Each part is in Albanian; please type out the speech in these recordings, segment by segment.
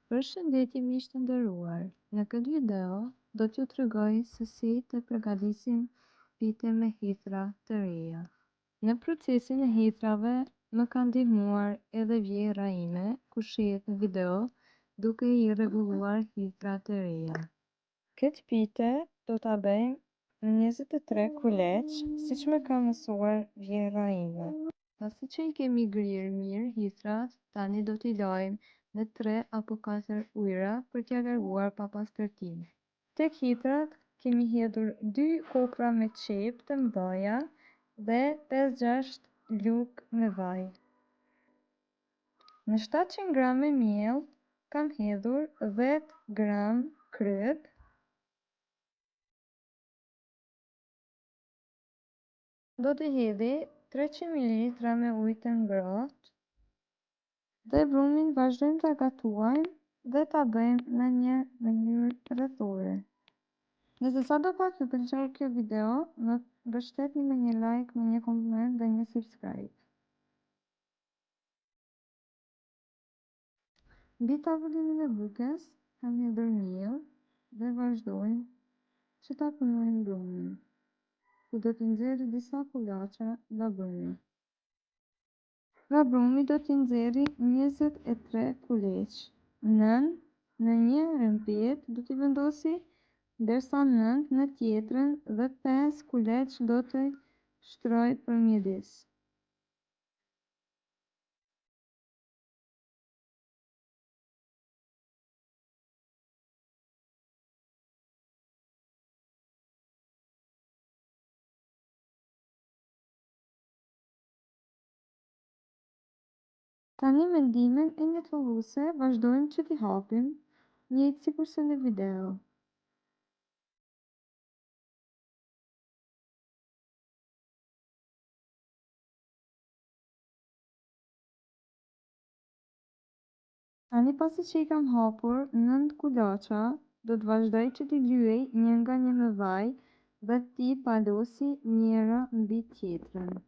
Përshëndetje miq të nderuar. Në këtë video do t'ju tregoj se si të përgatisim pite me hithra të reja. Në procesin e hithrave më ka ndihmuar edhe vjera ime ku shihet në video duke i rregulluar hithrat të reja. Këtë pite do ta bëjmë në 23 kuleç, siç më ka mësuar vjera ime. Pasi që i kemi grirë mirë hithrat, tani do t'i lajmë në 3 apo 4 ujëra për t'ja larguar papastërtinë. Tek hithrat kemi hedhur 2 kopra me qep të mëdha dhe 5-6 lugë me vaj. Në 700 gram me miell kam hedhur 10 gram kryp, do të hedhi 300 ml me ujë të ngrohtë dhe brumin vazhdojmë ta gatuajmë dhe ta bëjmë në një mënyrë rrethore. Nëse sadopak ju pëlqeu kjo video, më mbështetni me një like, me një koment dhe një subscribe. Mbi tavollinën e bukës kam hedhur miell dhe vazhdojmë që ta punojmë brumin, ku do t'i nxjerrë disa kulaça nga brumi. Nga brumi do t'i nxjerrë 23 kuleç. Nën në një rëmpet do t'i vendosi, ndërsa nën në tjetrën dhe 5 kuleç do t'i shtroj përmjedis. Tani me ndihmën e një thelluese vazhdojmë që t'i hapim, njëjtë sikurse në video. Tani pasi që i kam hapur 9 kulaça, do të vazhdoj që t'i lyej një nga një me vaj dhe t'i palosi njëra mbi tjetrën.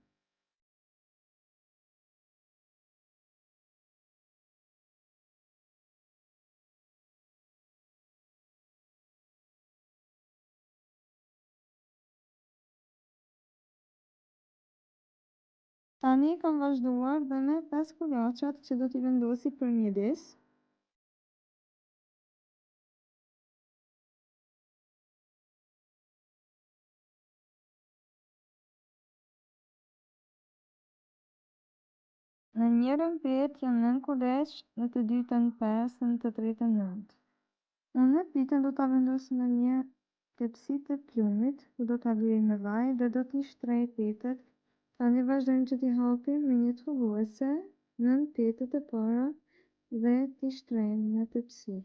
Tani kam vazhduar dhe me 5 kulaçat që do t'i vendosi përmjedis. Në një rëmpet janë 9 kuleç, në të dytën 5, në të tretën 9. Unë pitën do ta vendos në një tepsi të plumit, ku do ta lyej me vaj dhe do t'i shtrej petet. Tani vazhdojmë që t'i hapim me një thelluese nën petet e para dhe t'i shtrejmë në tepsi.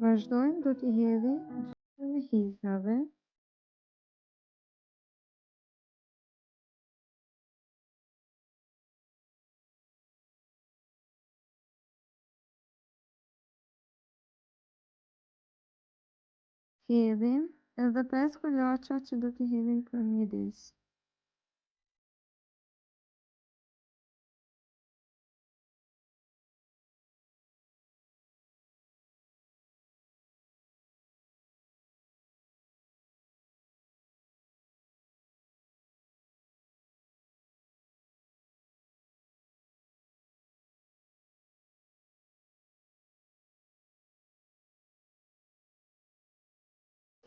Vazhdojmë, do t'i hedhim në hithrave. Hedhim edhe 5 kulaça që do t'i hedhim përmjedis.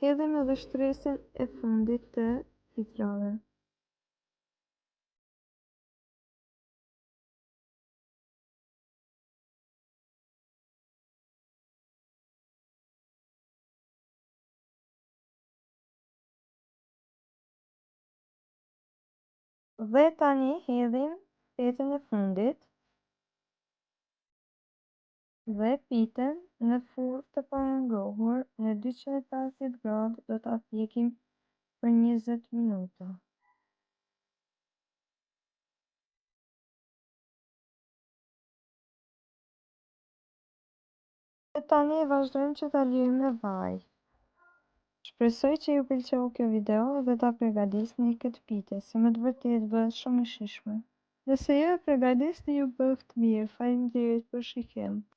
Hedhim edhe shtresën e fundit të hithrave. Dhe tani hedhim petën e fundit dhe pitën në furrë të parangrohur në 250 gradë do ta pjekim për 20 minuta. tani vazhdojmë që ta lirim me vaj. Shpresoj që ju pëlqeu kjo video dhe ta përgatitni këtë pite, se me të vërtetë bëhet shumë e shijshme. Nëse ju e përgatitni ju bëft mirë, faleminderit për shikim.